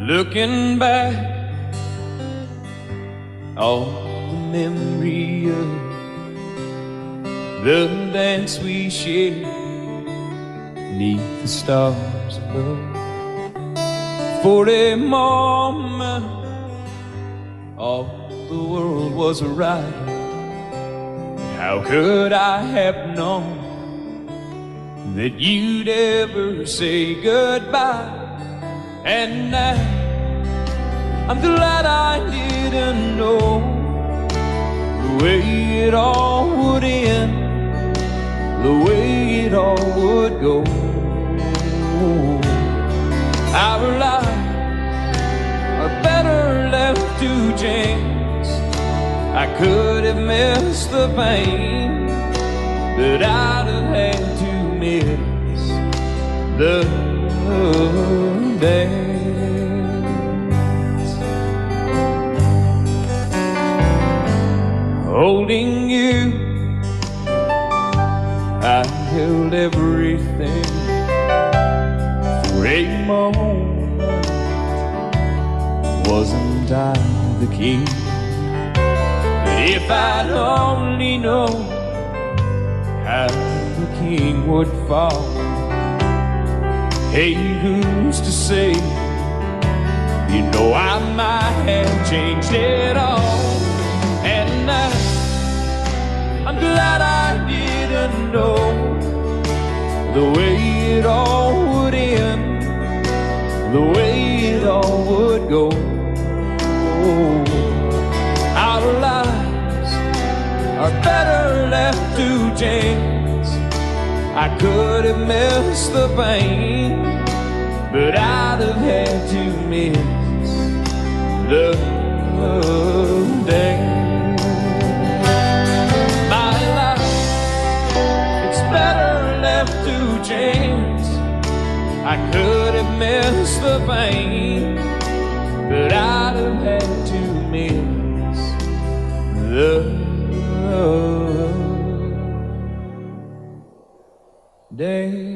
Looking back, all the memory of the dance we shared neath the stars above. For a moment, all the world was right. How could I have known that you'd ever say goodbye? And now I'm glad I didn't know the way it all would end, the way it all would go. Our lives are better left to chance. I could have missed the pain, but I'd have had to miss the dance. Holding you, I held everything. For a moment, wasn't I the king? But if I'd only known how the king would fall, hey, who's to say? You know I might have changed it all. And now I'm glad I didn't know the way it all would end, the way it all would go. Our lives are better left to chance. I could have missed the pain, but I'd have had to miss the dance. My life, it's better left to chance. I could have missed the pain, but I'd have had to miss the dance.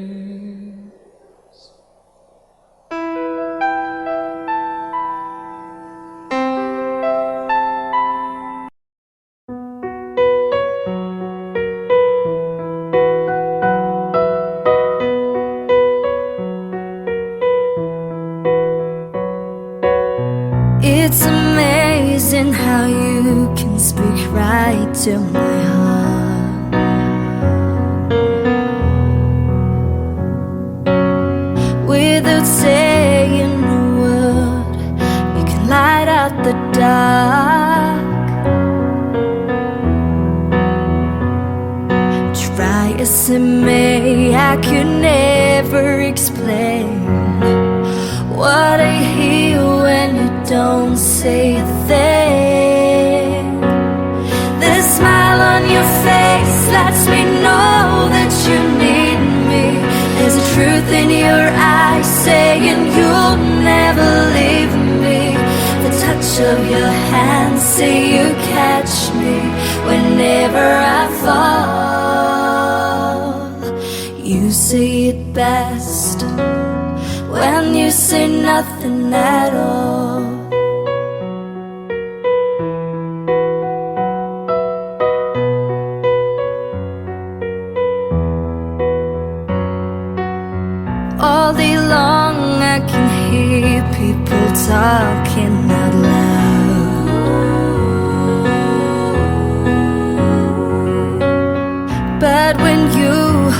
It's amazing how you can speak right to my heart. Without saying a word, you can light out the dark. Try as I may, I could never explain what I hear when you don't say a thing. The smile on your face lets me know that you need me. There's a truth in your eyes saying you'll never leave me. The touch of your hand say you catch me whenever I fall. You say it best when you say nothing at all. All day long I can hear people talking out loud, but when you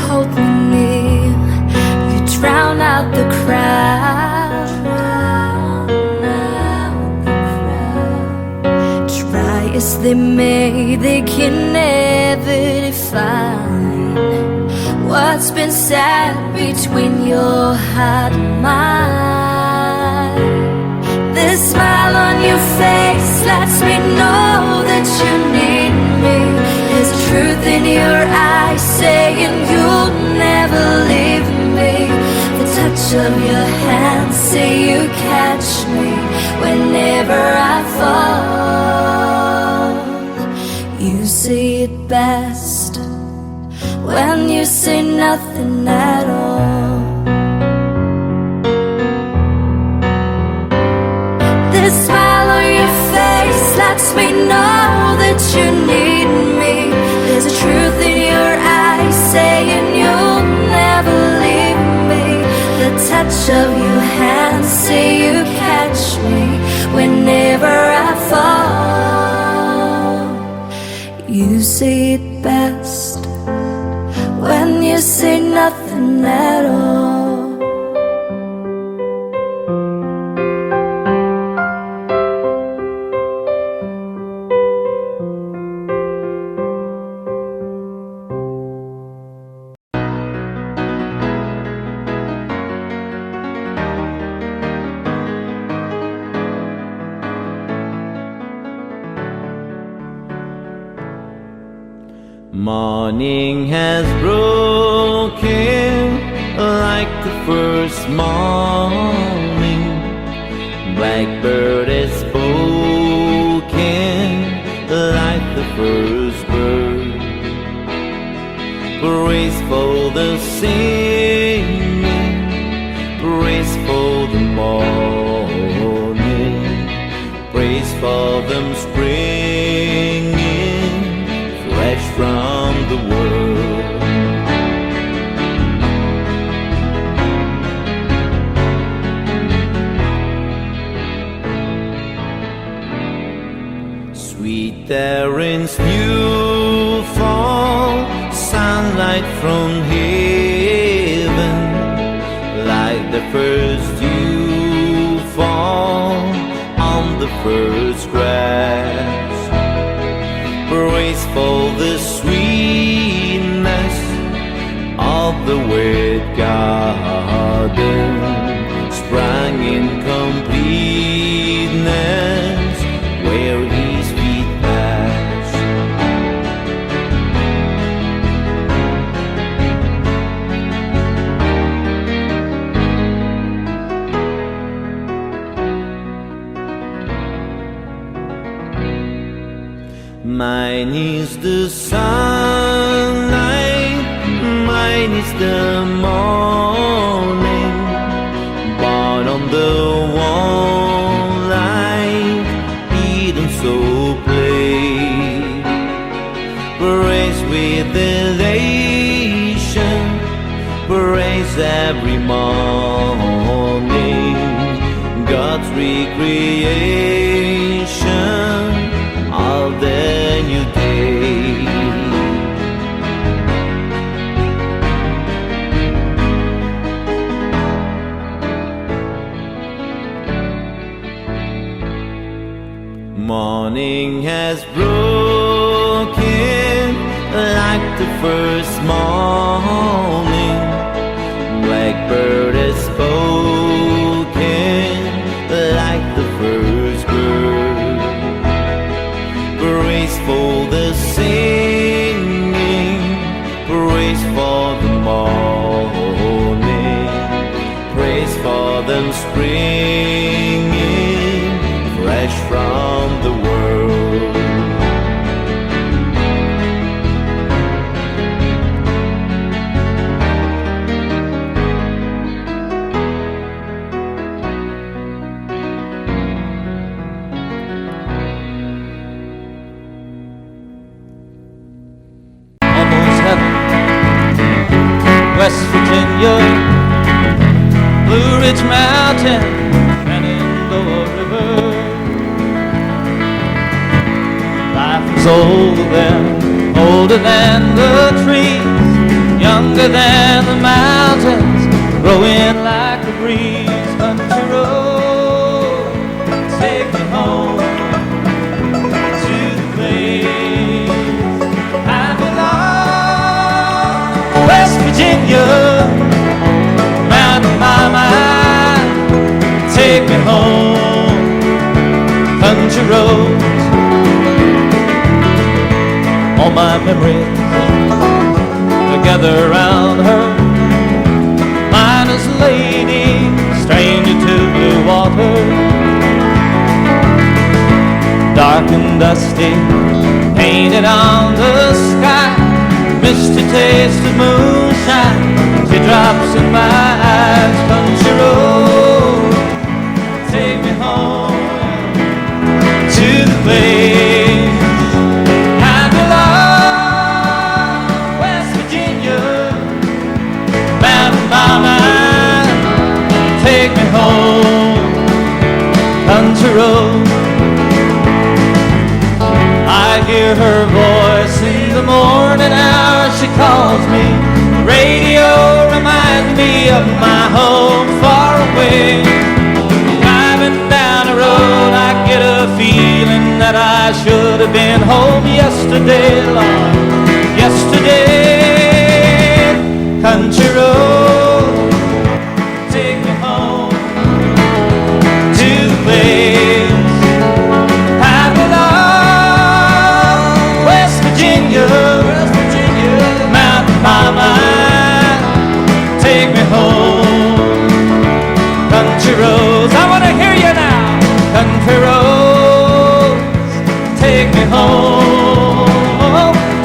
hold me near, you drown out the crowd. Try as they may, they can never define what's been said between your heart and mine. The smile on your face lets me know that you need me. There's a truth in your eyes saying you'll never leave me. The touch of your hand say you catch me whenever I fall. You say it best when you say nothing at all. The smile on your face lets me know that you need me. There's a truth in your eyes saying you'll never leave me. The touch of your hand say you catch me whenever I fall. You say it best when you say nothing at all. Morning has broken like the first morning. Blackbird has spoken like the first bird. Praise for the singing, praise for the morning, praise for them springing fresh from the world. Sweet Erin's new fall, sunlight from heaven, like the first dew fall on the first grass. Praise for the sweetness of the wet garden, sprang in completeness where his feet pass. Mine is the sunlight, mine is the morning, born on the warm light, hidden so plain. Praise with elation, praise every morning, God's recreation, all the new day. Morning has broken like the first morning. Blackbird has spoken like the first bird. Praise for the singing, praise for the morning, praise for them springing fresh from the world. West Virginia, Blue Ridge Mountain, Shenandoah River. Life is older than the trees, younger than the mountains, growing like a breeze. Country road, take me home to the place I belong. West Virginia, Mountain Mama, take me home. Country roads, all my memories together around her. Miner's lady, stranger to blue water, dark and dusty, painted on the sky. Misty taste of moonshine, teardrops in my eyes. Country road, take me home home, country road. I hear her voice in the morning hour, she calls me. The radio reminds me of my home far away. Driving down the road, I get a feeling that I should have been home yesterday, Lord, yesterday. Country road, take me home to the place I belong. West Virginia, Mountain Mama, take me home. Country roads, I want to hear you now. Country roads, take me home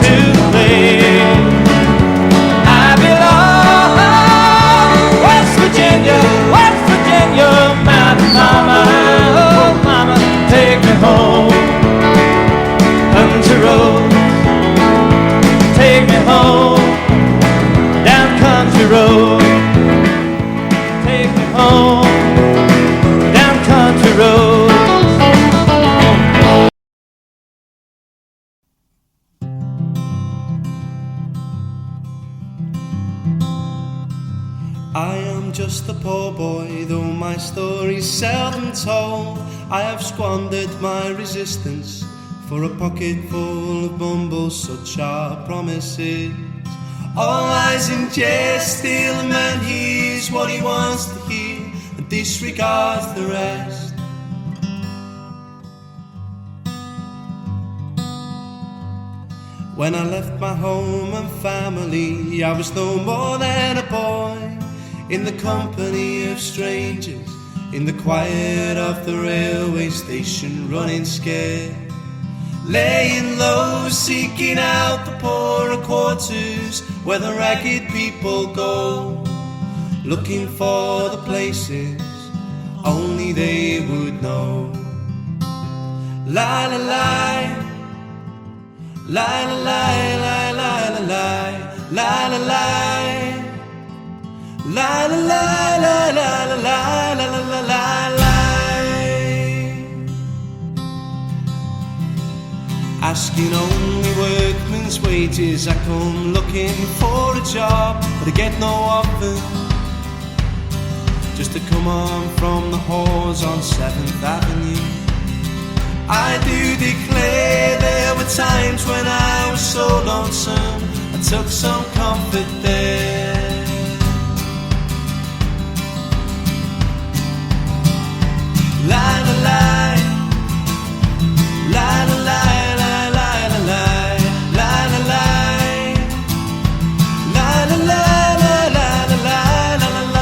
to the place I belong. West Virginia, Mountain Mama, oh Mama, take me home. Country roads, take me home. Down country road, take me home. Down country road. I am just a poor boy, though my story's seldom told. I have squandered my resistance for a pocket full of bumbles, such are promises. All lies in jest, still a man hears what he wants to hear and disregards the rest. When I left my home and family, I was no more than a boy, in the company of strangers, in the quiet of the railway station, running scared, laying low, seeking out the poorer quarters where the ragged people go, looking for the places only they would know. La la la, la la la, la la la la, la la la, la la la, la la la, la la la, la la. Asking only workmen's wages, I come looking for a job, but I get no offer, just to come on from the halls on 7th Avenue. I do declare there were times when I was so lonesome, I took some comfort there. La la la, la la la, la la la la, la la la, la la la, la la la, la la la, la la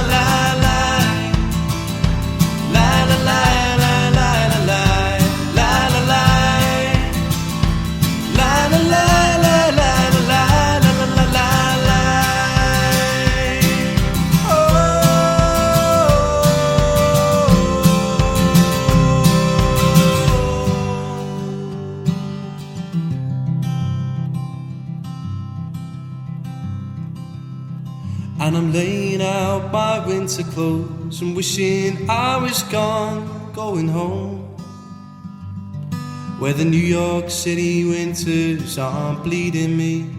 la, la la la, la la la, la la la, la la la, la la la, la. And I'm laying out my winter clothes and wishing I was gone, going home, where the New York City winters aren't bleeding me,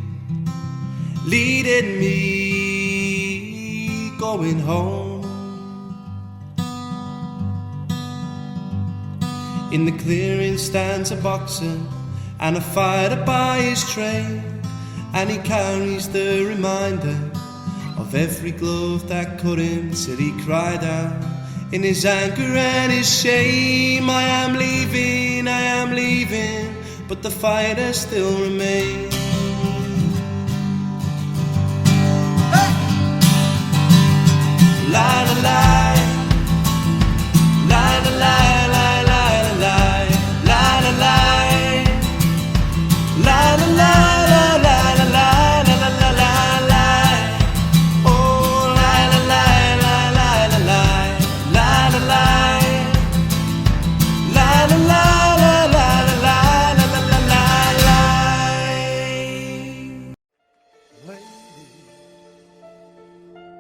leading me, going home. In the clearing stands a boxer and a fighter by his trade, and he carries the reminder of every glove that cut him till he cried out in his anger and his shame, I am leaving, but the fighter still remains. La la la, la la la, la la la, la la la, la la la, la la la, la la la, la.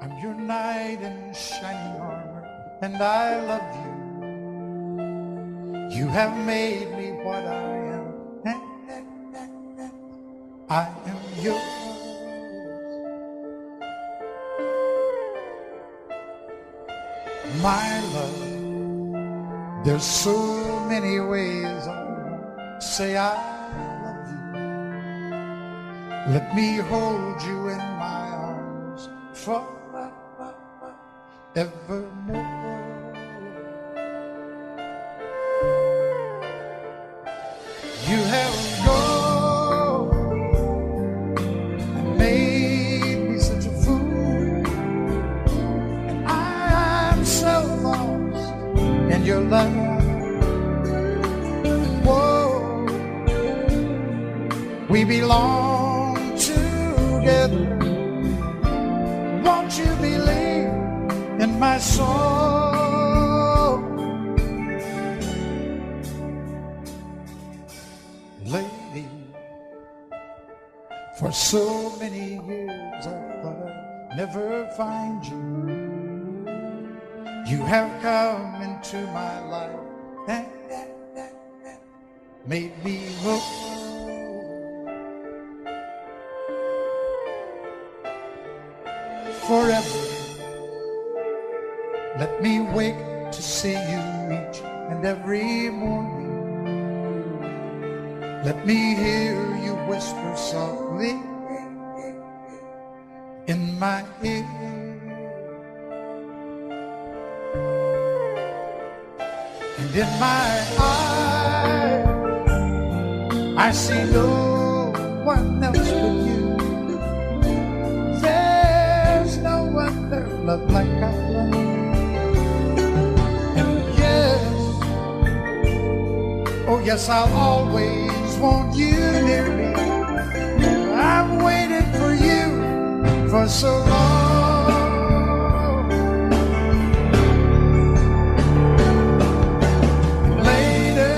I'm your knight in shining armor. and I love you. You have made me what I am. I am yours. My love, there's so many ways I say I love you. Let me hold you in my arms forevermore. You have gone and made me such a fool, and I'm so lost in your love. We belong together. Won't you believe in my soul? Lady, for so many years I thought I'd never find you. You have come into my life and made me hooked. Forever, let me wake to see you each and every morning. Let me hear you whisper softly in my ear. And in my eyes, I see no one else but you. No other love like I love. And yes, oh yes, I'll always want you near me. I've waited for you for so long. Lady,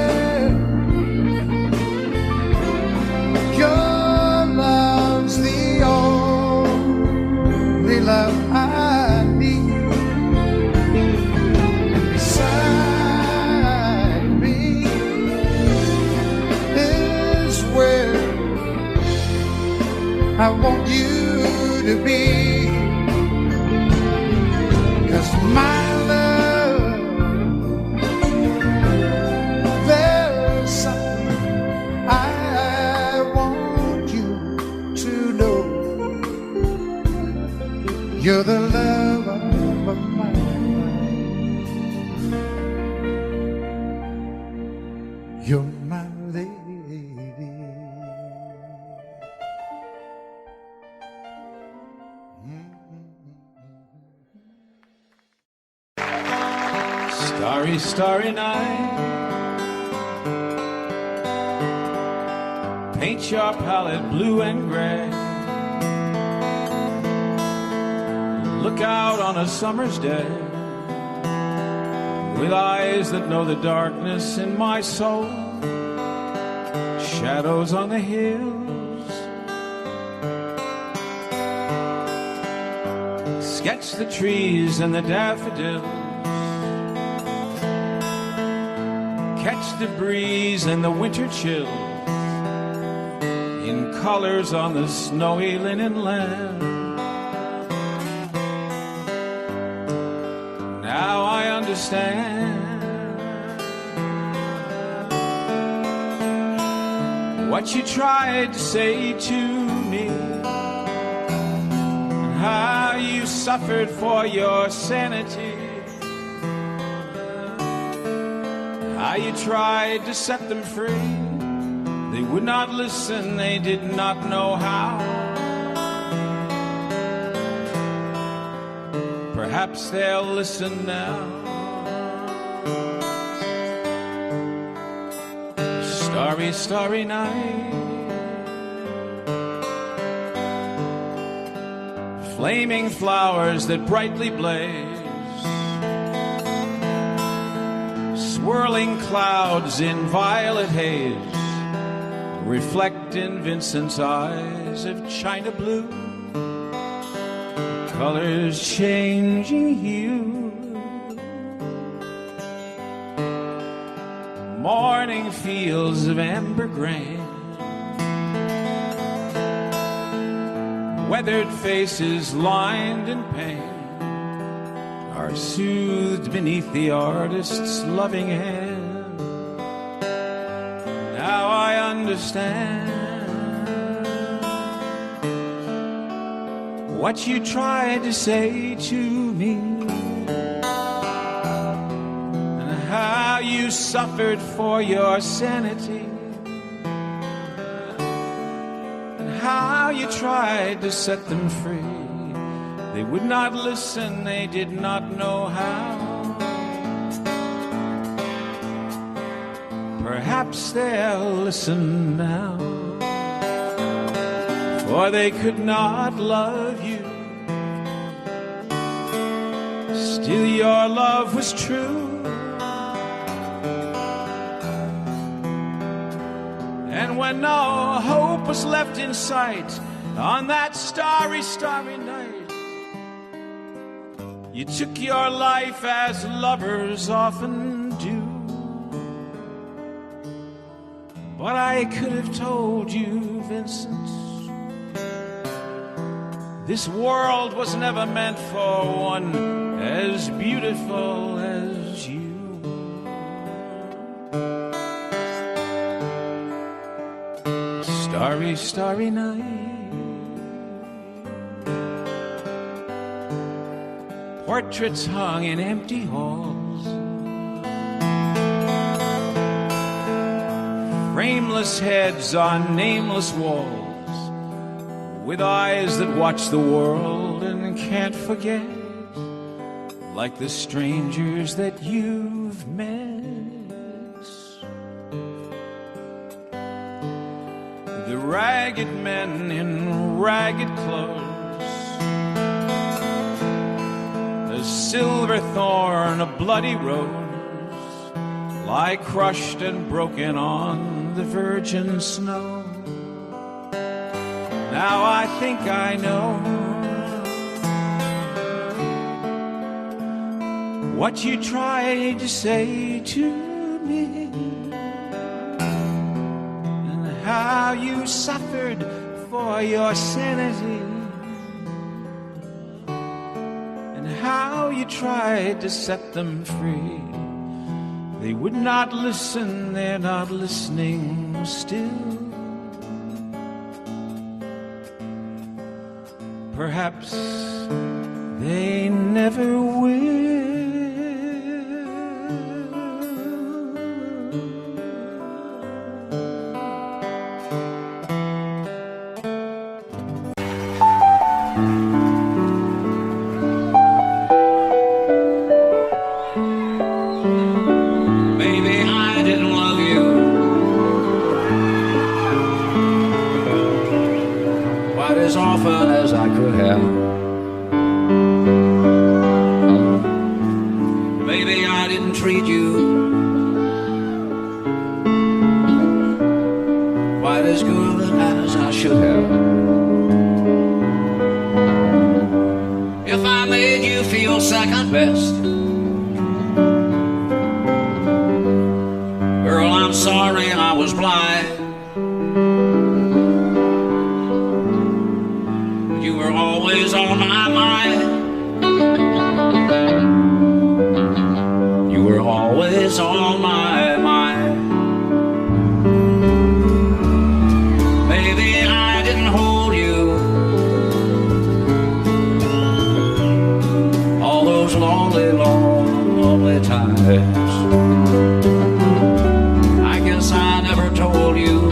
your love's the only love I need, and beside me is where I want you to be. 'Cause my love, there's something I want you to know. You're the love of my life. You're my lady. Starry, starry night. Paint your palette blue and gray. Look out on a summer's day with eyes that know the darkness in my soul. Shadows on the hills. Sketch the trees and the daffodils. Catch the breeze and the winter chill in colors on the snowy linen land. Now I understand what you tried to say to me, and how you suffered for your sanity, how you tried to set them free. They would not listen, they did not know how. Perhaps they'll listen now. Starry, starry night. Flaming flowers that brightly blaze. Swirling clouds in violet haze. Reflect in Vincent's eyes of china blue. Colors changing hue. morning fields of amber grain, weathered faces lined in pain are soothed beneath the artist's loving hand. Now I understand what you tried to say to me, and how you suffered for your sanity, and how you tried to set them free. They would not listen, they did not know how. Perhaps they'll listen now, for they could not love you. Still your love was true, and when no hope was left in sight on that starry, starry night, you took your life as lovers often do. But I could have told you, Vincent, this world was never meant for one as beautiful as you. Starry, starry night, portraits hung in empty halls, frameless heads on nameless walls, with eyes that watch the world and can't forget, like the strangers that you've met. The ragged men in ragged clothes, a silver thorn, a bloody rose, lie crushed and broken on the virgin snow. Now I think I know what you tried to say to me, and how you suffered for your sanity, and how you tried to set them free. They would not listen, they're not listening still. Perhaps they never will. Maybe I didn't love you quite as often as I could have. Maybe I didn't treat you quite as good as I should have. If I made you feel second best, girl, I'm sorry I was blind. You were always on my mind. You were always on my mind. Maybe I didn't hold you all those lonely, lonely times. I guess I never told you,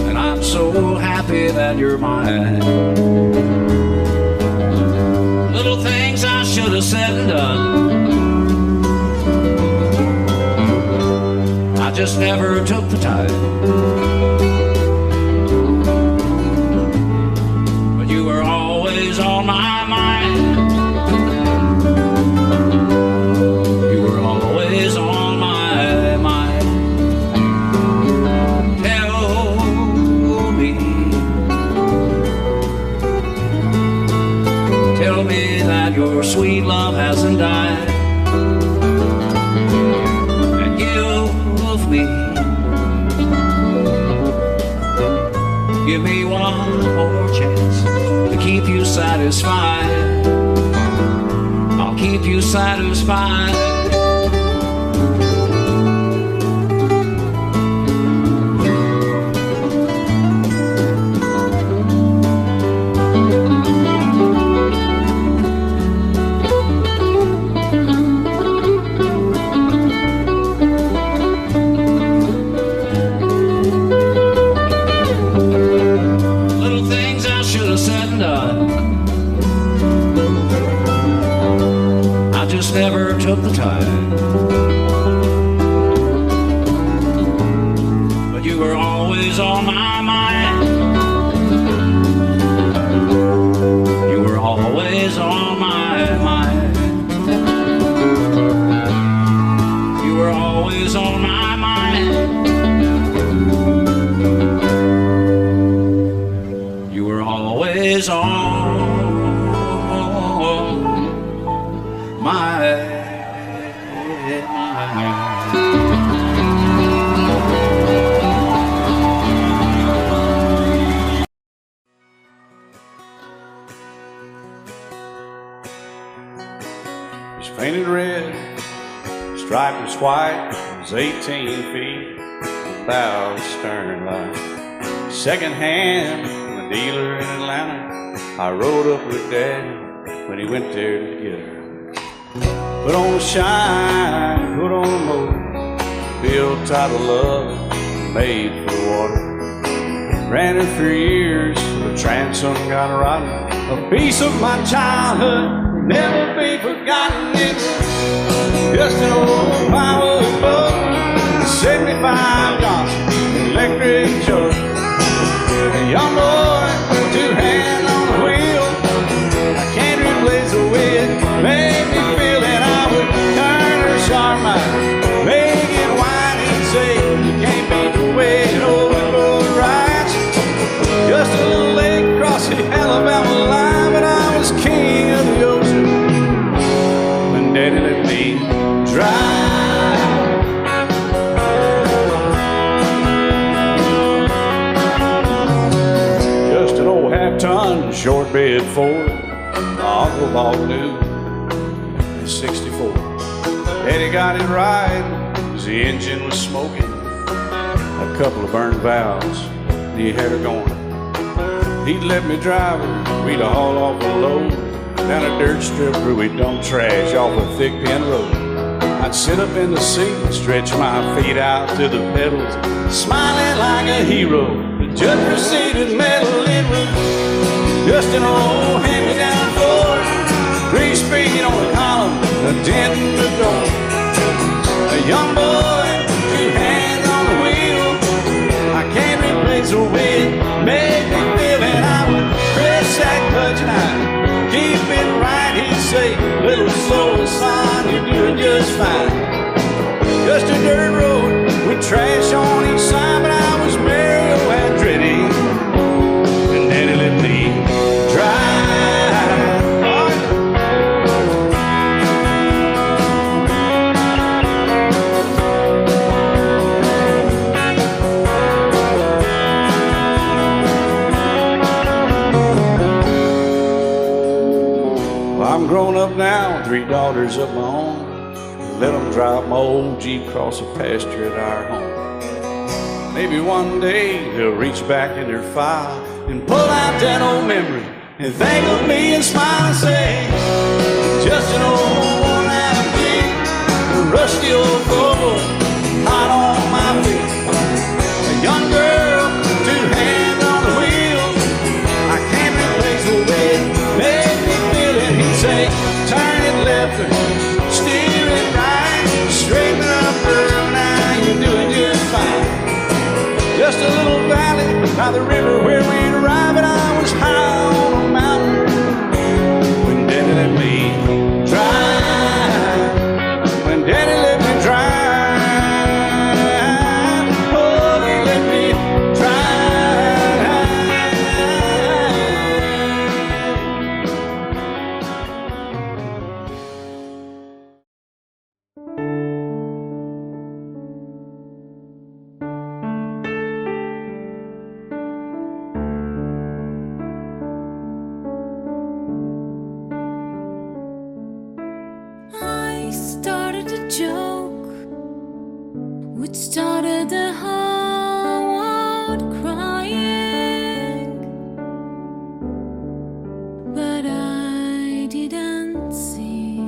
and I'm so happy that you're mine. Little things I should have said and done, I just never took the time. But you were always on my mind. You were always on my mind. Tell me that your sweet love hasn't died. Give me one more chance to keep you satisfied. I'll keep you satisfied. Never took the time, but you were always on my mind. You were always on my mind. You were always on my mind. You were always on painted red, striped was white, it was 18 feet, without a stern light. Second hand from a dealer in Atlanta, I rode up with Daddy when he went there to get her. Put on a shine, put on a motor, built out of love, made for the water. Ran her for years, the transom got rotten. A piece of my childhood never be forgotten. It's just an old power boat, 75 Johnson electric truck. A young boy, two hands on the wheel. I can't replace the way it made me feel that I would turn her sharp mind, make it wide and say you can't beat the way an old boat rides. Just a little lake across the Alabama line, but I was king of the ocean. Daddy let me drive. Just an old half-ton short bed Ford my uncle bought new in '64. Daddy got it right as the engine was smoking, a couple of burned valves, and he had her going. He'd let me drive her, we'd haul off a load down a dirt strip where we dump trash off a thick pin road. I'd sit up in the seat and stretch my feet out to the pedals, smiling like a hero. The judge proceeded metal, it was just an old hand-me-down Ford, 3-speed on the column, a dent in the door. A young boy, two hands on the wheel. I can't replace the way it made me feel, and I would press that clutch and I'd keep it right, he'd say, little slower, son, you're doing just fine. Just a dirt road with trash on each side, but I was Mario Andretti, and Daddy let me drive. I'm grown up now, 3 daughters of my own. Let them drive my old Jeep across the pasture at our home. Maybe one day they'll reach back in their file and pull out that old memory and think of me and smile and say, just an old worn-out Jeep, a rusty old Cowboy, hot on my feet. A young girl, 2 hands on the wheel. I can't replace the way it made me feel, and he'd say, turn it left or steer it right, straighten up, girl, now you're doing just fine. Just a little valley by the river where we'd arrive, and I was high on a mountain when Daddy let me started a joke, which started the whole world crying. But I didn't see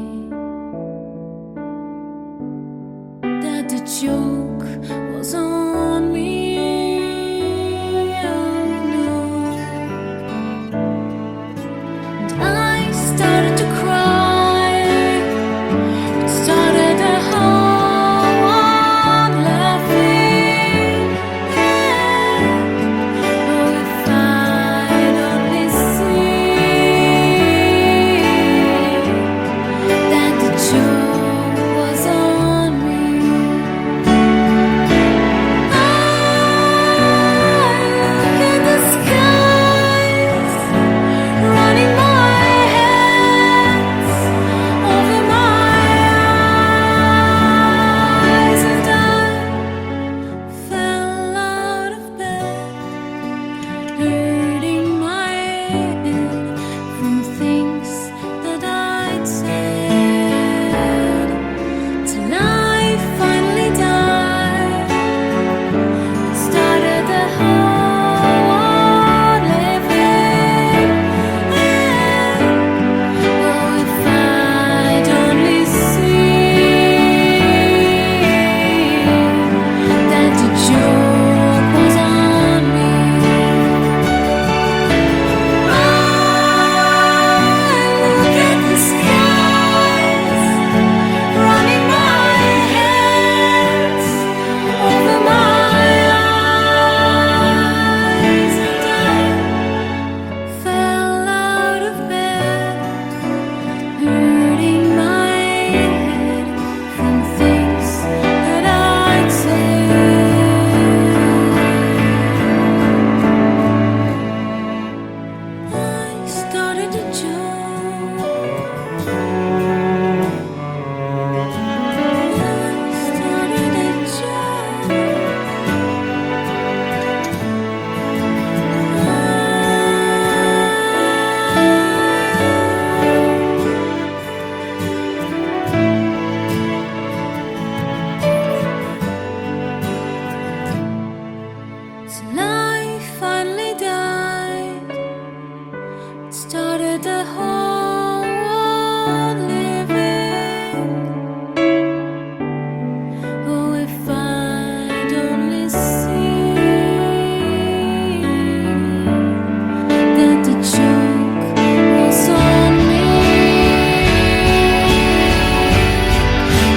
that the joke was on me. Oh no. And I started to cry. It started the whole world laughing. Yeah. Oh, if I'd only seen that the joke was on me. I look at the skies, running my hands over my eyes, and I fell out of bed, hurting my head from things that I'd said, till I finally died. Started the whole world living. Oh, if I'd only seen that the joke was on me. I look at the skies, running my hands over my eyes, and I fell out of bed, hurting my head from things that I'd said. I started a joke. Till I finally died. Started the whole world living. Oh, if I'd only seen that the joke was on me.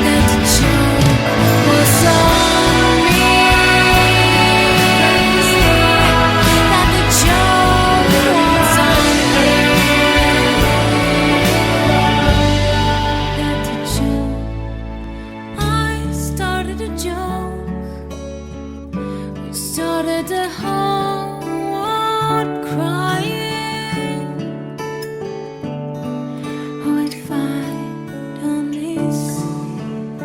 That the joke was on me. That the joke was on me. That the joke, I started a joke, which started the whole world crying. Oh, if I'd only seen.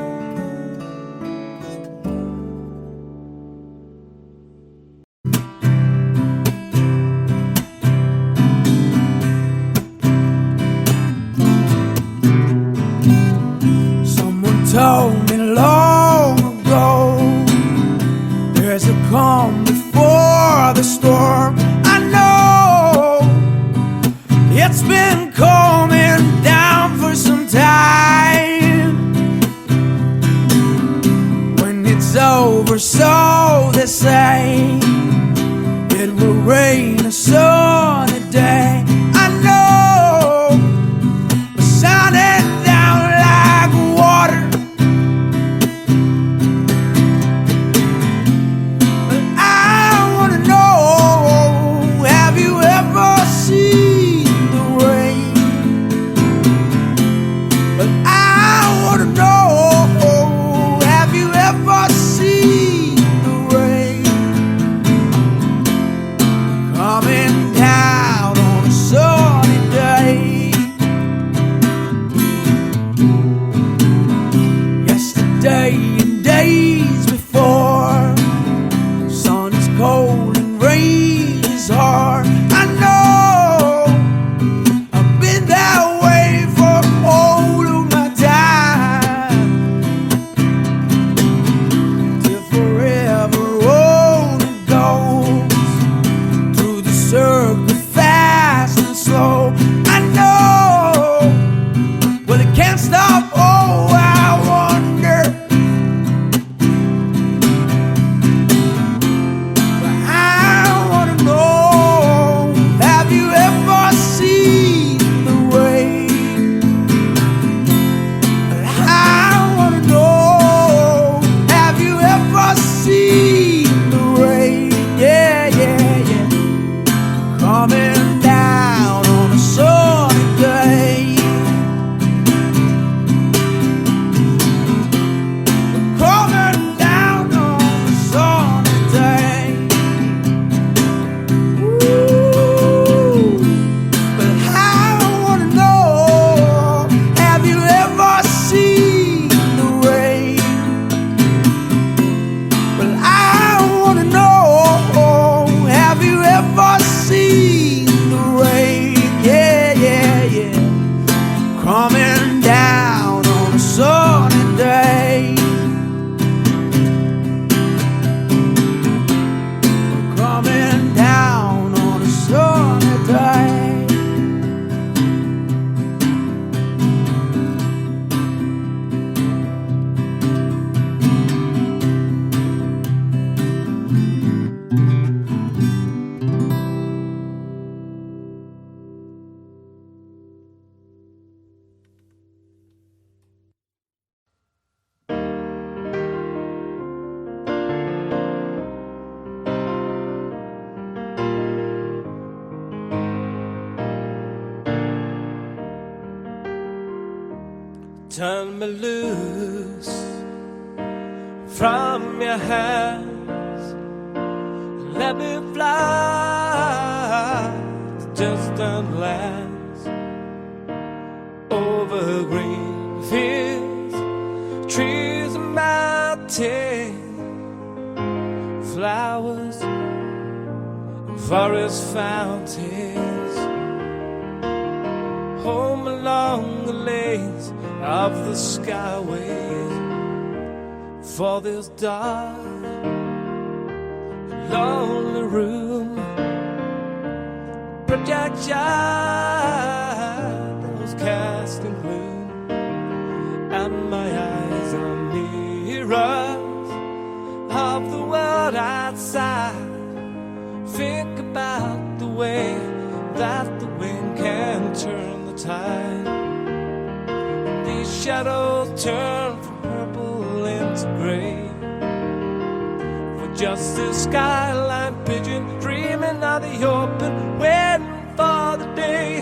Someone told me long ago there's a calm before the storm. I know it's been coming down for some time. When it's over, so they say, it will rain a sunny day. I know we're shining down like water. But I wanna know, have you ever seen the rain? But I wanna know, have you ever seen the rain coming but it can't stop. Oh, I wonder. I wanna know, have you ever seen the rain? I wanna know, have you ever seen the rain? Yeah, yeah, yeah. Coming down on a sunny day. Coming down on a sunny day. Ooh, but I wanna know, have you ever seen the rain? Well, I wanna know, have you ever seen the rain? Yeah, yeah, yeah. Coming down on a sunny day. Coming down on a sunny day. Turn me loose from your hands. Let me fly to distant lands, over green fields, trees and mountains, flowers and forest fountains. Home along the lanes of the skyways, for this dark, lonely room. Project shadows casting gloom, and my eyes are mirrors of the world outside. Think about the way that the wind can turn the tide. These shadows turn from purple into gray, for just this skyline pigeon dreaming of the open, waiting for the day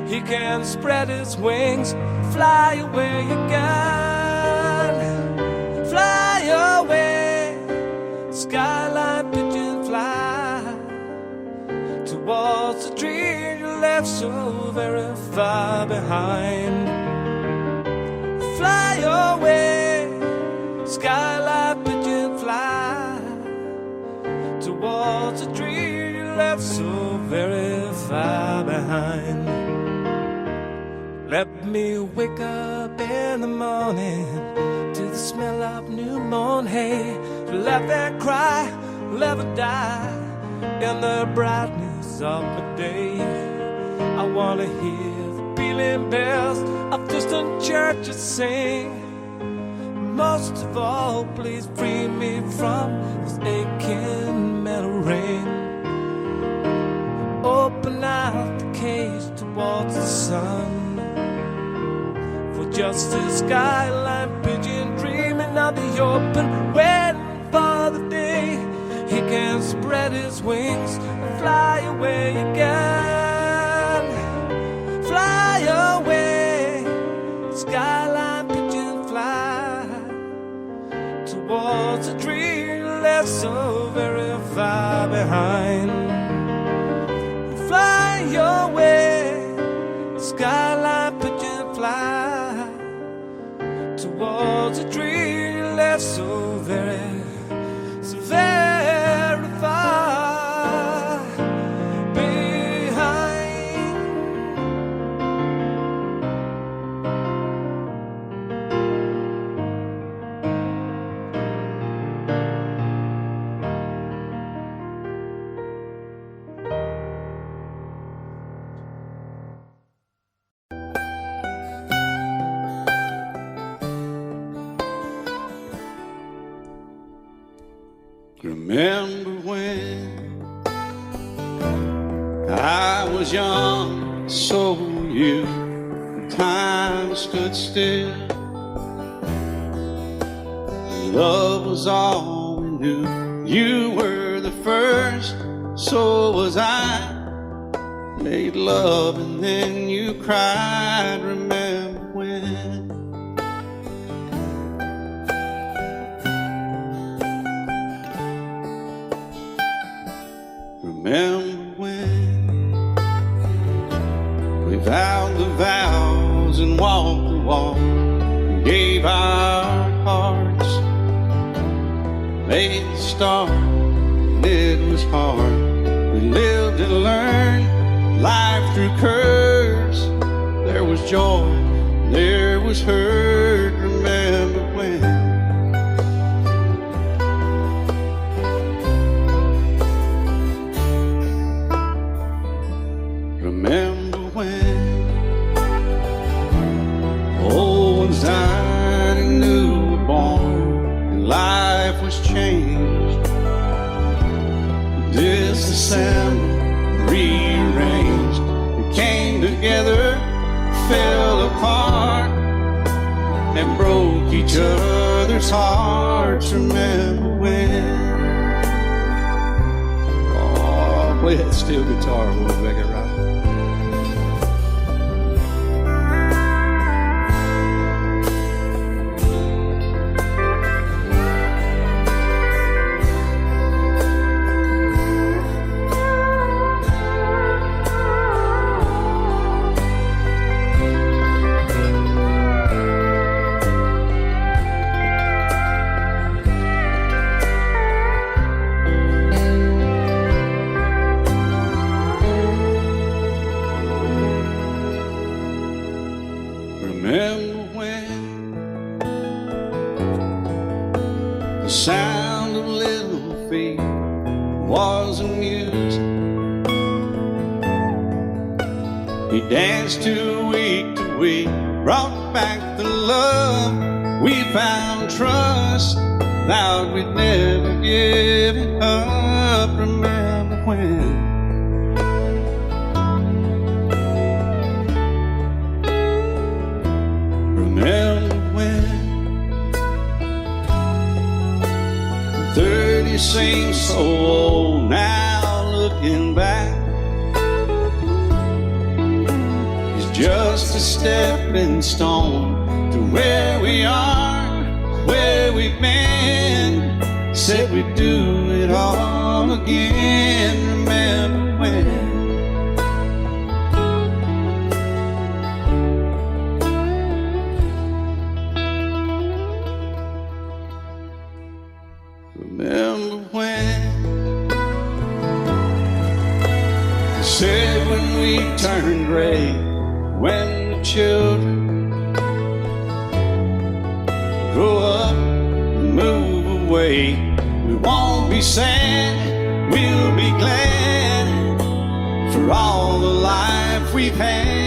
he can spread his wings, fly away again. Fly away, skyline pigeon, fly towards the dream you left so very far behind. Fly away, skyline pigeon, fly towards a dream you left so very far behind. Let me wake up in the morning to the smell of new mown hay, to laugh and cry, live or die in the brightness of the day. I wanna hear the pealing bells of distant churches sing. Most of all, please free me from this aching metal ring. Open out the cage towards the sun, for just a skyline pigeon dreaming of the open, waiting for the day he can spread his wings and fly away again. Fly away, skyline pigeon, fly towards a dream left so very far behind. Fly away, skyline pigeon, fly towards a dream left so very far behind. Remember when I was young, so were you. Time stood still. Love was all we knew. You were the first, so was I. Made love and then you cried. Remember when? Remember when we vowed the vows and walked the walk and gave our hearts, made the start, and it was hard. We lived and learned life through curves. There was joy, there was hurt. Remember when? Remember when old ones died and new were born, and life was changed. Disassembled, rearranged, we came together, fell apart, and broke each other's hearts. Remember when? Oh, play that steel guitar, we'll make it right. Remember when the sound of little feet was amused? He danced to week, brought back the love. We found trust, vowed we'd never give it up. Remember when? Remember when 30 seems so old now, looking back. It's just a stepping stone to where we are, where we've been. Said we'd do it all again. Remember when? Remember when they said when we turned gray, when the children grow up and move away, we won't be sad, we'll be glad for all the life we've had.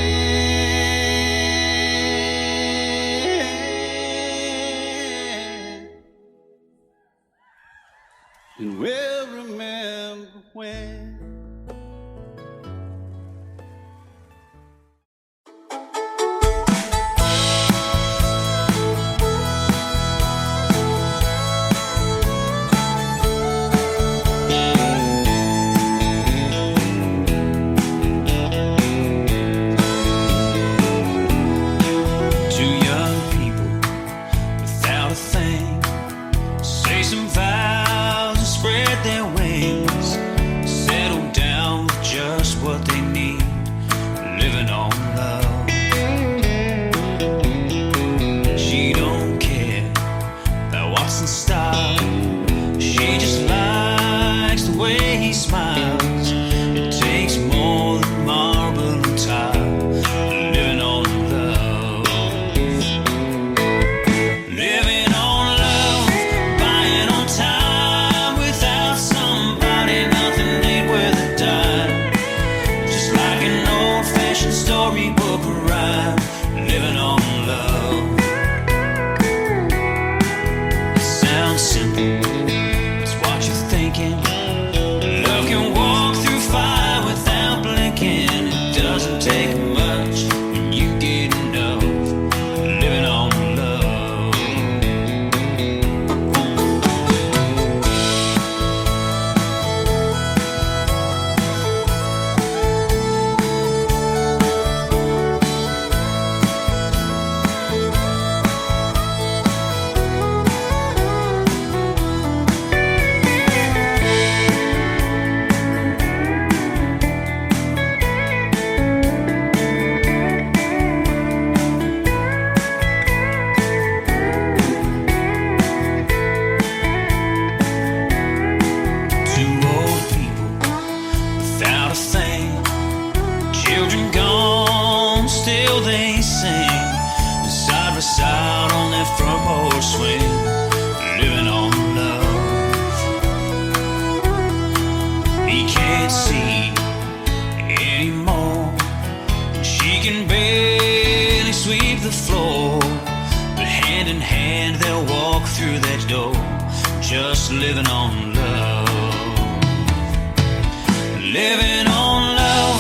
And we'll remember when. Two young people without a thing say some vows and spread their wings. Said floor, but hand in hand they'll walk through that door, just living on love. Living on love,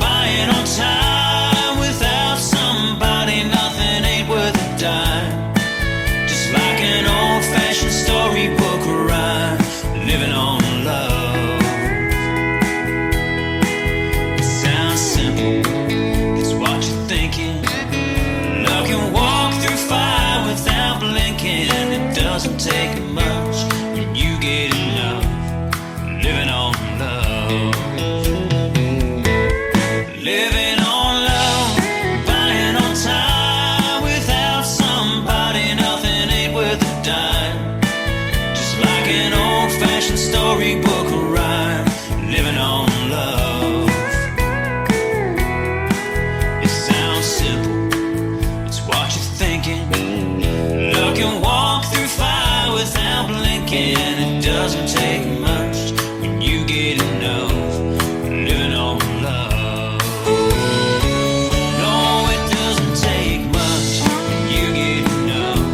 buying on time. Without somebody, nothing ain't worth a dime. Just like an old-fashioned storybook rhyme, living on love. It sounds simple, it's what you're thinking. Love can walk through fire without blinking. It doesn't take much when you get enough, living on love. Living on love, buying on time. Without somebody, nothing ain't worth a dime. Just like an old-fashioned storybook rhyme, living on love. It sounds simple, it's what you're thinking. Love can walk through fire without blinking. It doesn't take much when you get enough, living on love. No, it doesn't take much when you get enough,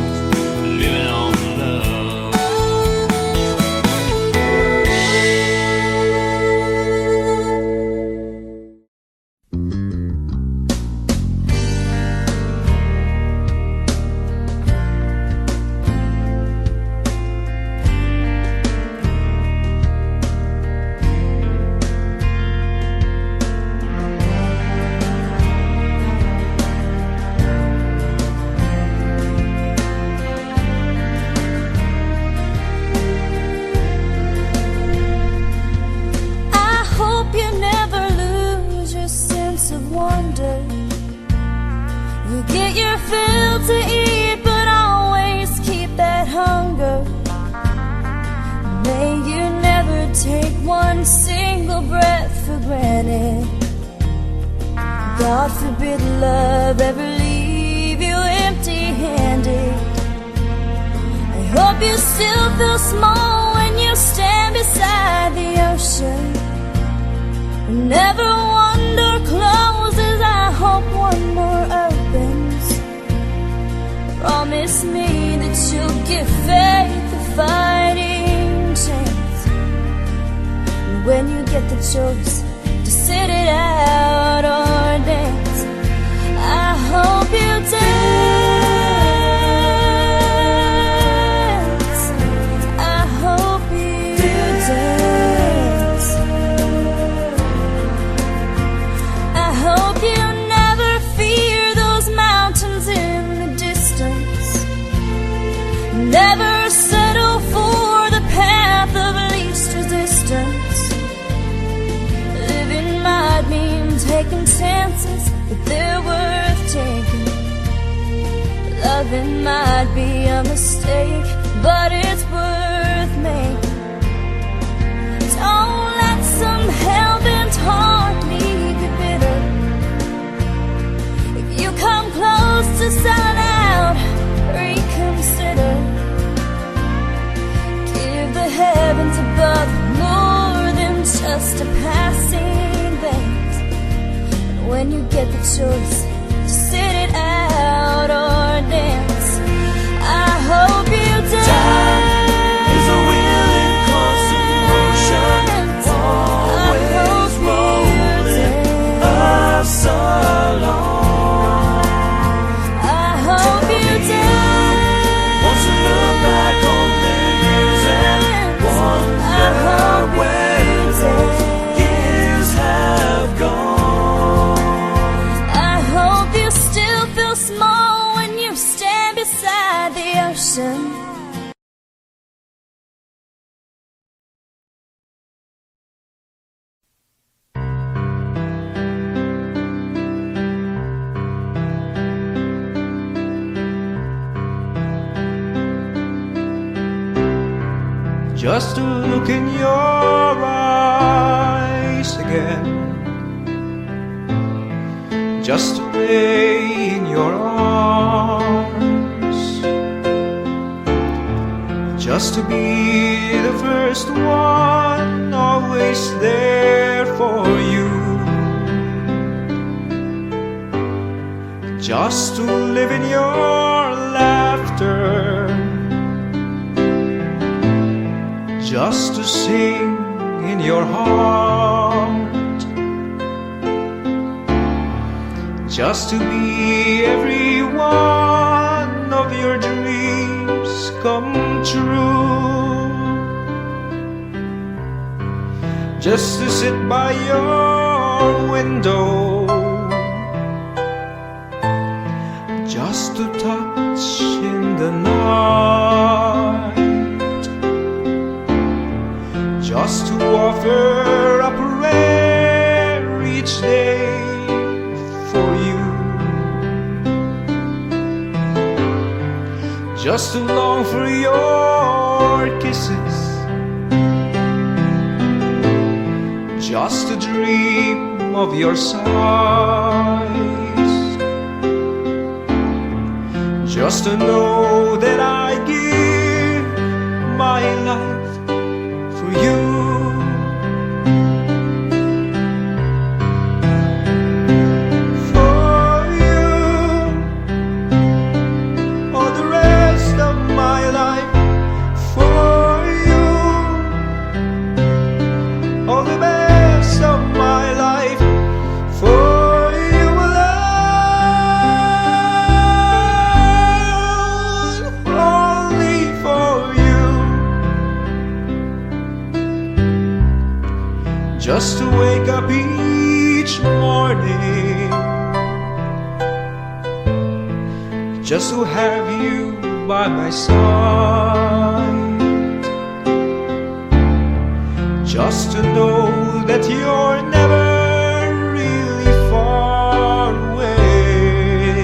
living on love. I hope you never lose your sense of wonder. You get your fill to eat, but always keep that hunger. May you never take one single breath for granted. God forbid love ever leave you empty-handed. I hope you still feel small when you stand beside the ocean. Never one door closes, I hope one more opens. Promise me that you'll give faith a fighting chance. And when you get the choice to sit it out or dance, I hope you dance. I hope you dance. I hope you never fear those mountains in the distance. Never settle for the path of least resistance. Living might mean taking chances, but they're worth taking. Loving might be a mistake, but it's worth making. Don't let some hell-bent heart leave you bitter. If you come close to selling out, reconsider. Give the heavens above more than just a passing glance. And when you get the choice to sit it out or dance, I hope you dance. Time is a wheel in constant motion, always rolling us along. I hope you dance. Won't you look back on memories and wonder where those years have gone? I hope you still feel small when you stand beside the ocean. Just to look in your eyes again, just to lay in your arms, just to be the first one, always there for you, just just to live in your laughter, just to sing in your heart, just to be every one of your dreams come true, just to sit by your window, just to touch in the night, just to offer a prayer each day for you, just to long for your kisses, just to dream of your sighs, just to know that I give my life for you. For you, all the rest of my life. For you, all the best of my life. For you alone, only for you. Just to wake up each morning, just to have you by my side, just to know that you're never really far away,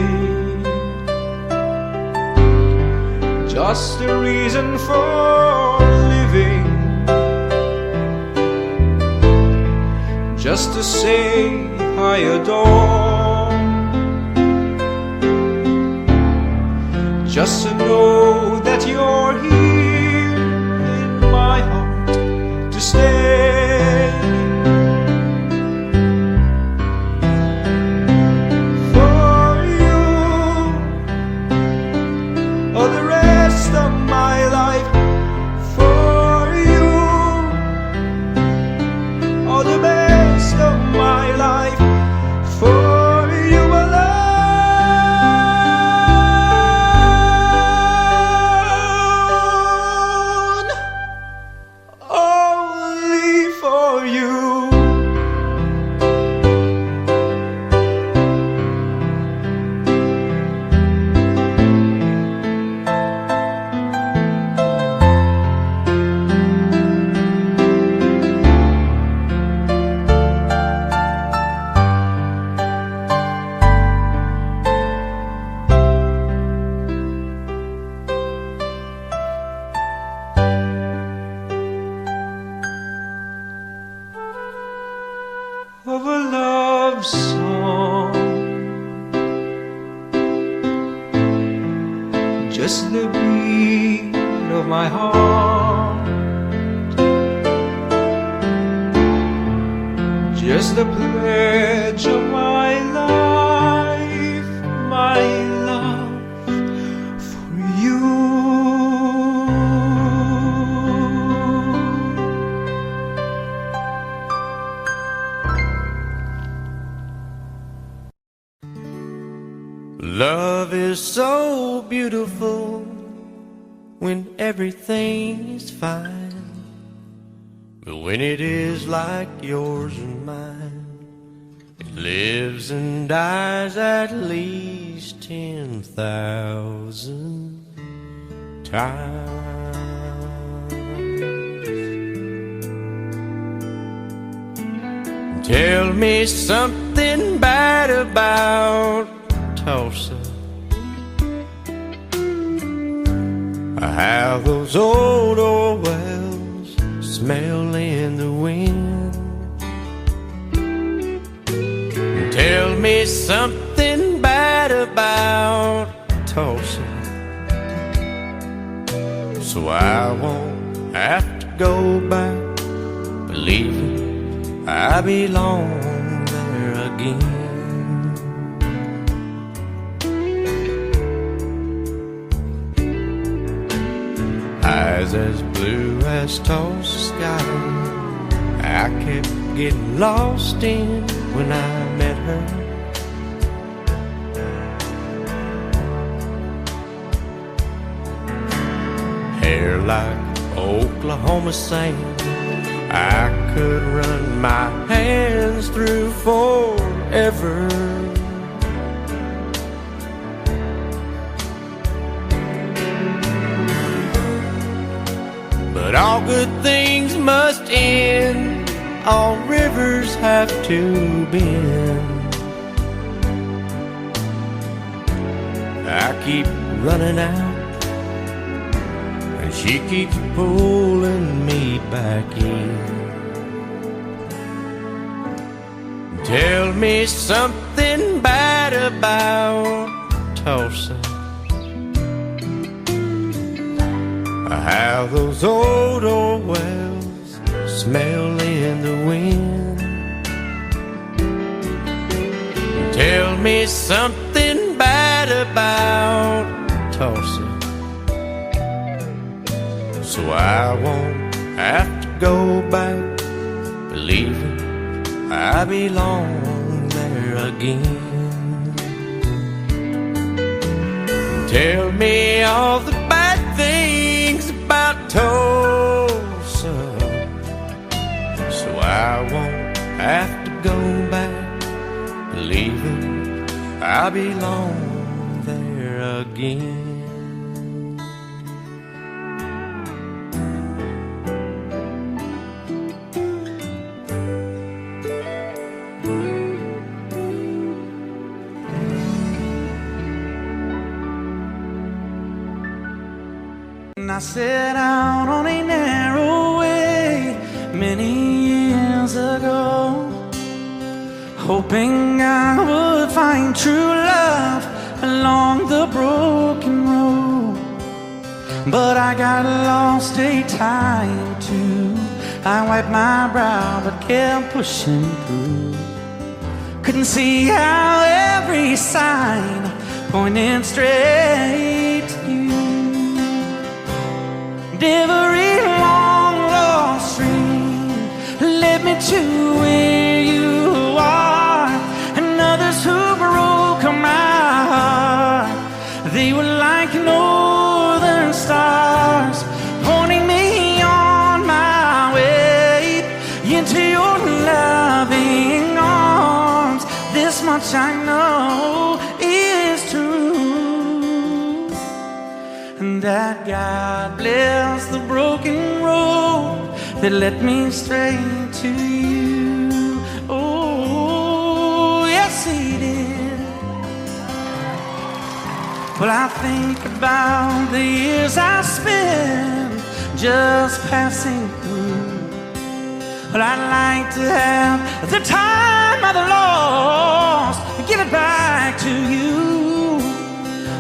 just a reason for living, just to say I adore, just to know that you're here in my heart to stay. For you, all the rest of my life. For you, all the best of my life. For you alone, only for you. Of a love song, just the beat of my heart, just the pledge of my life, my love for you. Love is so beautiful when everything is fine, but when it is like yours and mine, it lives and dies at least 10,000 times. Tell me something bad about Tullsa, how those old wells smell in the wind. Tell me something bad about Tullsa, so I won't have to go back believing I belong there again. eyes as blue as Tullsa sky. I kept getting lost in when I met her. Hair like Oklahoma sand, I could run my hands through forever. But all good things must end, all rivers have to bend. I keep running out, and she keeps pulling me back in. Tell me something bad about Tullsa, how those old wells smell in the wind. Tell me something bad about Tullsa, so I won't have to go back believing I belong there again. Tell me all the bad things about Tullsa, so I won't have to go back believing I belong there again. I set out on a narrow way many years ago, hoping I would find true love along the broken road. But I got lost a time or two. I wiped my brow but kept pushing through. Couldn't see how every sign pointed straight to you. Every long lost stream led me to where you are, and others who broke my heart, they were like northern stars, pointing me on my way into your loving arms. This much I know is true, and that God bless the broken road that led me straight to you. Oh, yes, He did. Well, I think about the years I spent just passing through. Well, I'd like to have the time I've lost, give it back to you.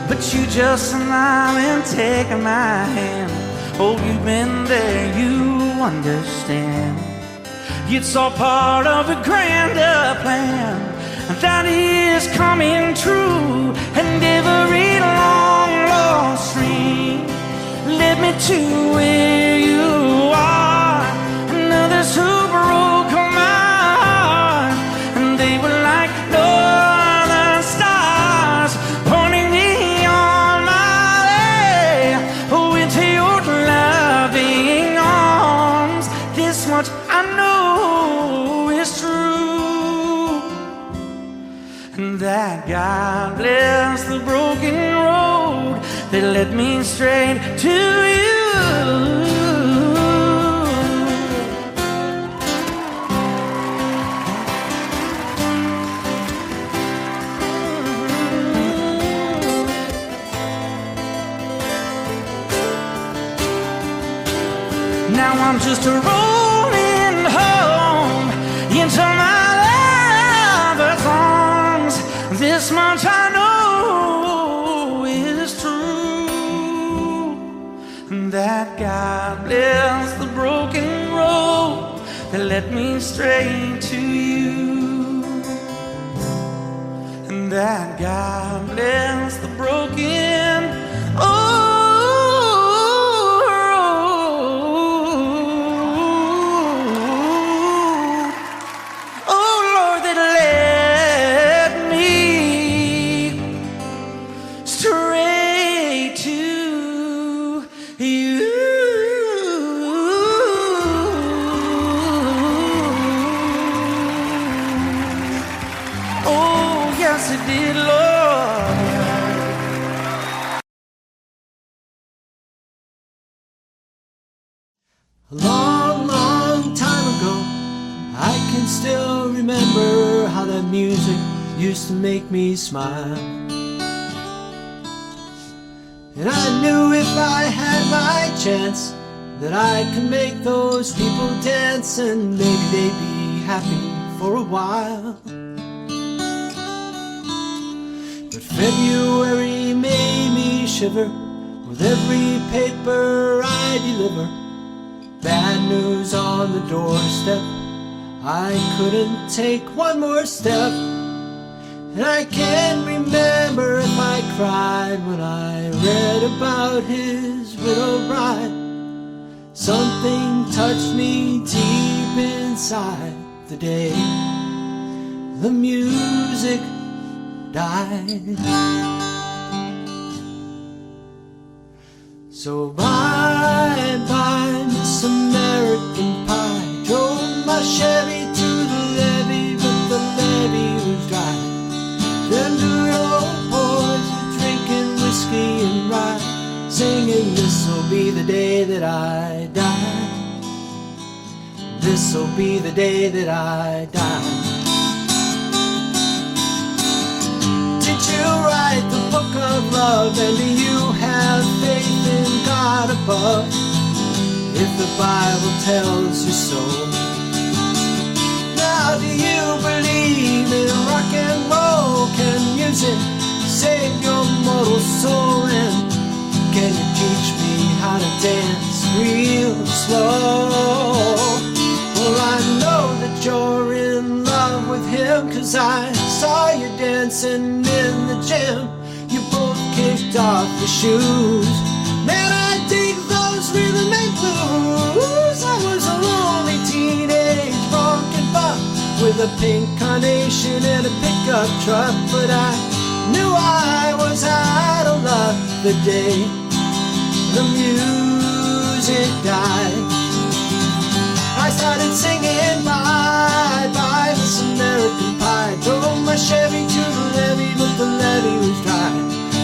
But you just smile and take my hand. Oh, you've been there, you understand. It's all part of a grander plan that is coming true. And every long lost stream led me to where you are, and others who broke my heart, and they were like northern stars, pointing me on my way, oh, into your loving arms. This much I know is true, and that God bless the broken road that led me straight to you. Now I'm just rolling home into my lover's arms. This much I know is true, and that God bless the broken road that led me straight to you, and that God bless the broken road A long, long time ago, I can still remember how that music used to make me smile. And I knew if I had my chance that I could make those people dance, and maybe they'd be happy for a while. But February made me shiver with every paper I deliver. Bad news on the doorstep, I couldn't take one more step. And I can't remember if I cried when I read about his widowed bride. Something touched me deep inside the day the music died. So bye-bye, Miss American Pie. Drove my Chevy to the levee, but the levee was dry. Them good old boys were drinking whiskey and rye, singing, this'll be the day that I die. This'll be the day that I die. Did you write the book of love, and do you have faith in God above? If the Bible tells you so. Now do you believe in rock and roll? Can music save your mortal soul? And can you teach me how to dance real slow? Well, I know that you're in love with him, 'cause I saw you dancing in the gym. You both kicked off your shoes. Man, I dig those rhythm and blues. I was a lonely teenage honkin' buck with a pink carnation and a pickup truck, but I knew I was out of luck the day the music died. I started singing bye-bye, Miss American Pie. Drove my Chevy to the levee, but the levee was dry.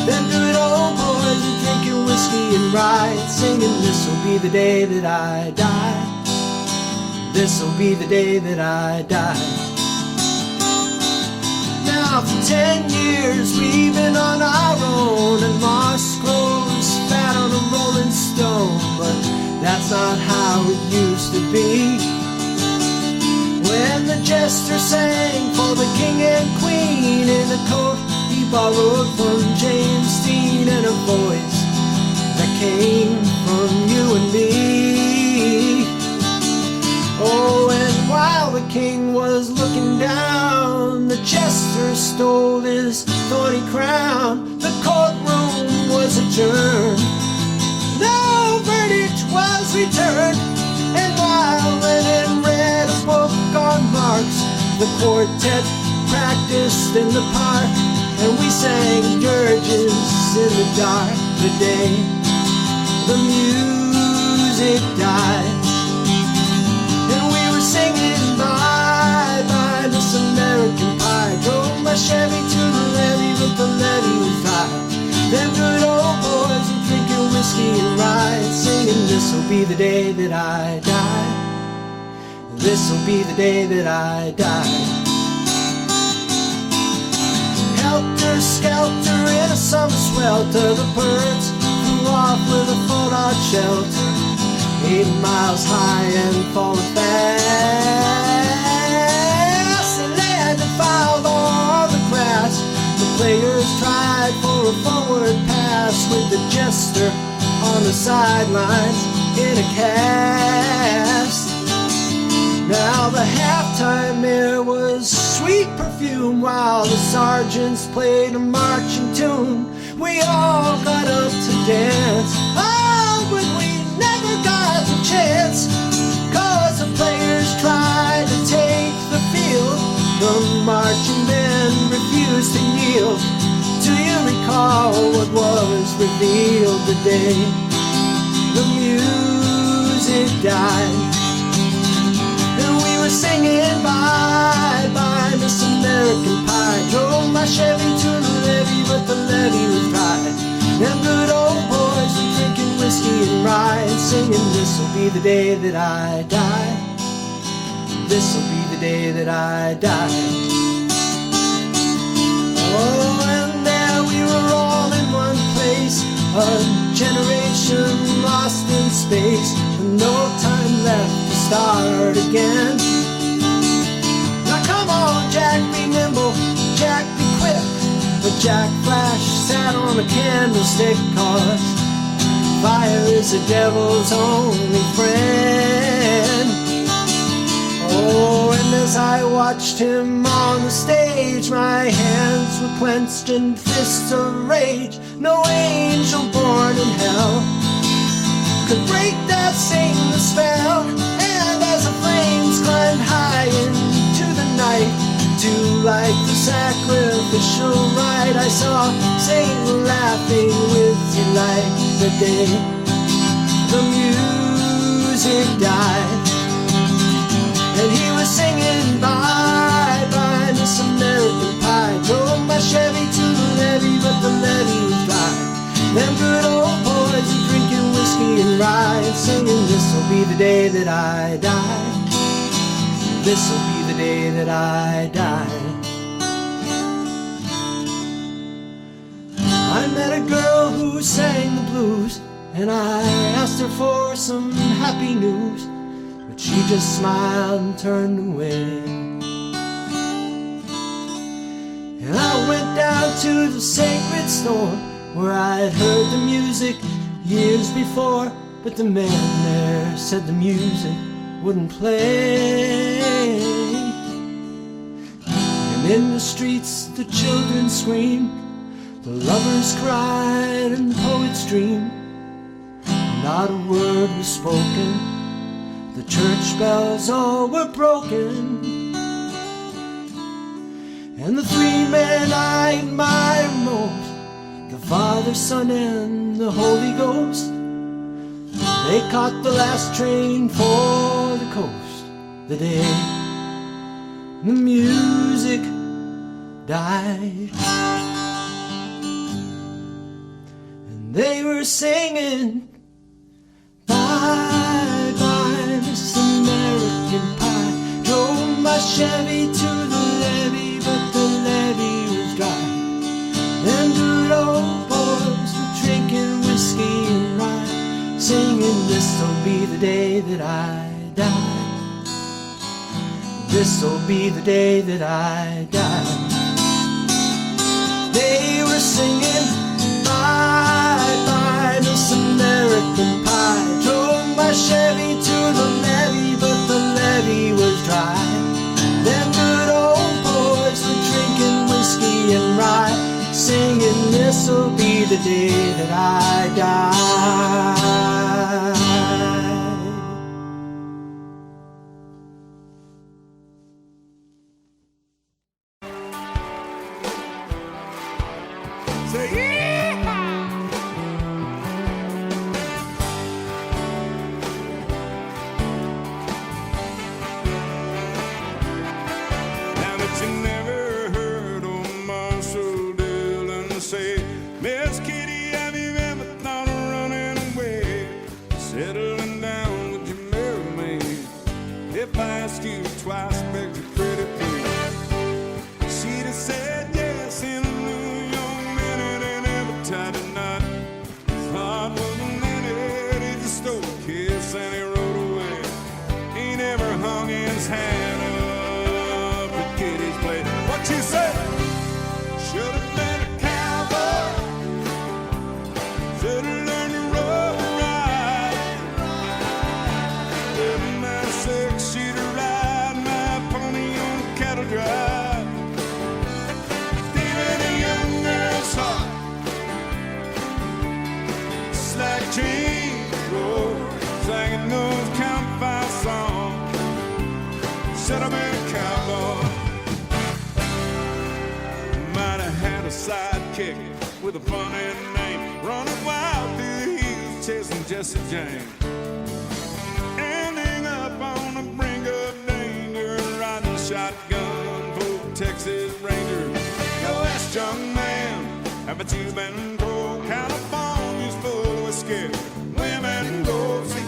Them good old boys were drinking whiskey and rye, singing, this'll be the day that I die. This'll be the day that I die. Now for 10 years we've been on our own, and moss grows fat on a rolling stone, but that's not how it used to be. When the jester sang for the king and queen in a coat he borrowed from James Dean, and a voice that came from you and me. Oh, and while the king was looking down, the jester stole his thorny crown. The courtroom was adjourned, no verdict was returned, and while Livin read a book on Marx, the quartet practiced in the park, and we sang dirges in the dark the day the music died. And we were singing bye-bye, Miss American Pie. Drove my Chevy to the levee, but the levee was dry. Them good old boys were drinking whiskey and rye, singing, this'll be the day that I die. This'll be the day that I die. Helter-skelter in a summer swelter, the birds flew off with a fallout shelter, 8 miles high and falling fast. They landed and fouled on the grass. The players tried for a forward pass, with the jester on the sidelines in a cast. Now the halftime air was sweet perfume, while the sergeants played a marching tune. We all got up to dance, oh, but we never got the chance, 'cause the players tried to take the field. The marching men refused to yield. Do you recall what was revealed the day the music died? And we were singing bye-bye, Miss American Pie. Drove my Chevy to the levee, but the levee was dry. Them good old boys were drinking whiskey and rye, singing, this'll be the day that I die. This'll be the day that I die. Oh, and there we were all in one place, a generation lost in space, and no time left to start again. Now come on, Jack, be nimble, Jack, be quick. But Jack Flash sat on a candlestick, 'cause fire is the devil's only friend. Oh, and as I watched him on the stage, my hands were clenched in fists of rage. No angel born in hell could break that Satan spell. And as the flames climbed high into the night to light the sacrificial rite, I saw Satan laughing with delight the day the music died. And he was singing, bye, bye, Miss American Pie. Drove my Chevy to the levee, but the levee was dry. Them good old boys are drinking whiskey and rye, singing, this'll be the day that I die. This'll be the day that I die. I met a girl who sang the blues, and I asked her for some happy news, but she just smiled and turned away. And I went down to the sacred store where I'd heard the music years before, but the man there said the music wouldn't play. And in the streets the children screamed, the lovers cried and the poets dreamed. Not a word was spoken, the church bells all were broken. And the three men I admire most, the Father, Son, and the Holy Ghost, they caught the last train for the coast the day the music died. And they were singing, bye, bye, Miss American Pie. Drove my Chevy to the levee, but the levee was dry. Them good old boys were drinking whiskey and rye, singing, this'll be the day that I die. This'll be the day that I die. They were singing, bye, bye, Miss American Pie. Drove my Chevy to the levee, but the levee was dry. Them good old boys were drinking whiskey and rye, singing, this'll be the day that I die. Say yeehaw! Now that you never heard old Marshall Dillon say, Miss Kitty, have you ever thought of running away, settling down with your married man? If I asked you twice, begged you pretty please, she'd have said yes in a New York minute, and every time tonight his heart wasn't in it. He just stole a kiss and he rode away. He never hung his hand up at Kitty's place. What you say? Should have been a cowboy. Should have learned to rope and ride. Living that six-seater ride, my pony on the cattle drive. Stealing a young girl's heart, just like James Rowe, singing those campfire songs. Should have been a cowboy. Might have had a sidekick with a funny name, running wild through the hills, chasing Jesse James. Ending up on the brink of danger, riding shotgun for Texas Rangers. Go ask young man, haven't you been told California's full of whiskey? Women go see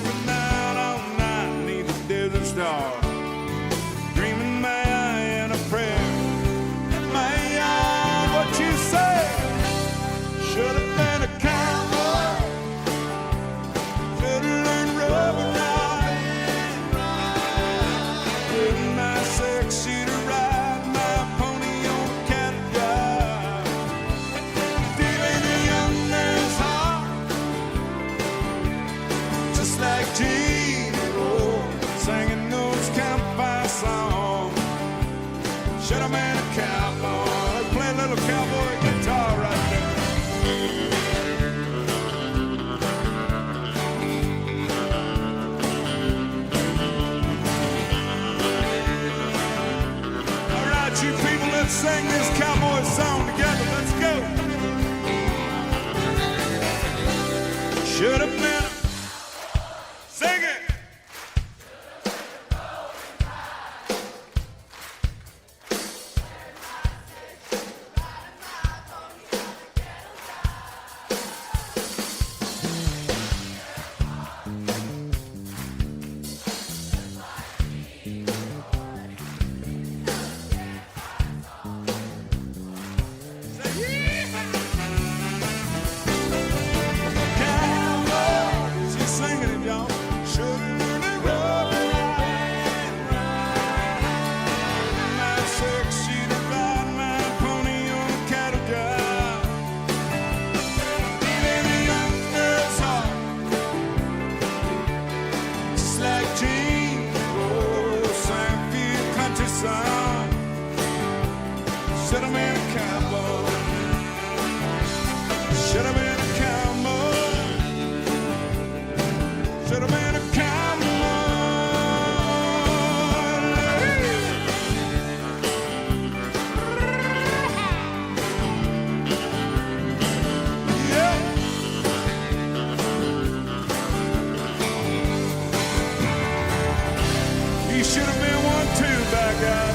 should have been. Sing it. Should have been a cowboy. Should have been a cowboy. Should have been a cowboy. Yeah. You should have been one too, by God.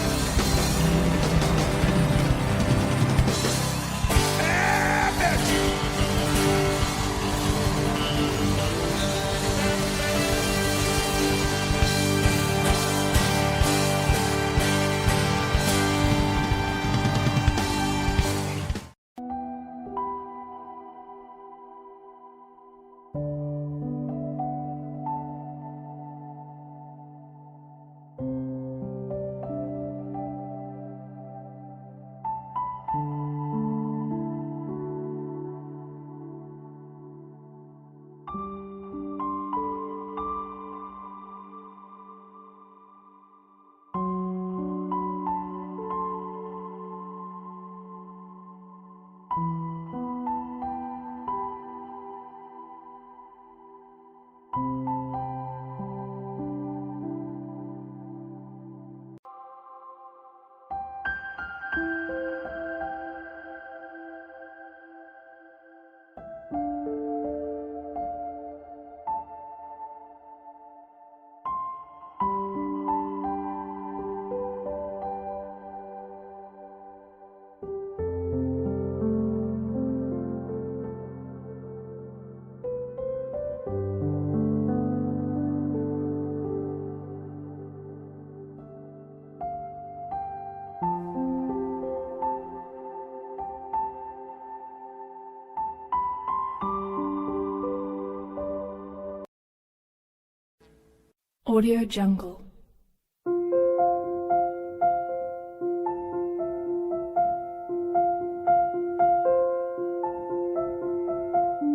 Audio Jungle.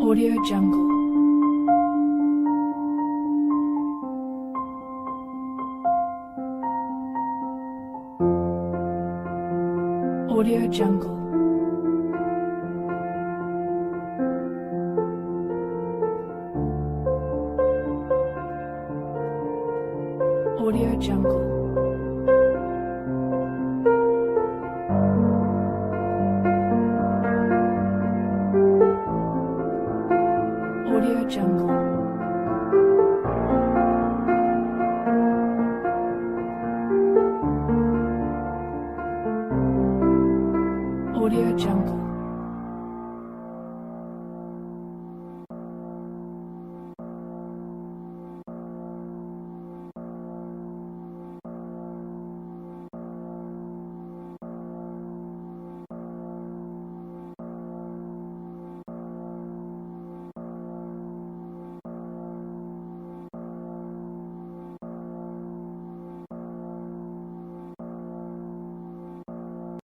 Audio Jungle. Audio Jungle. Audio Jungle. Audio Jungle.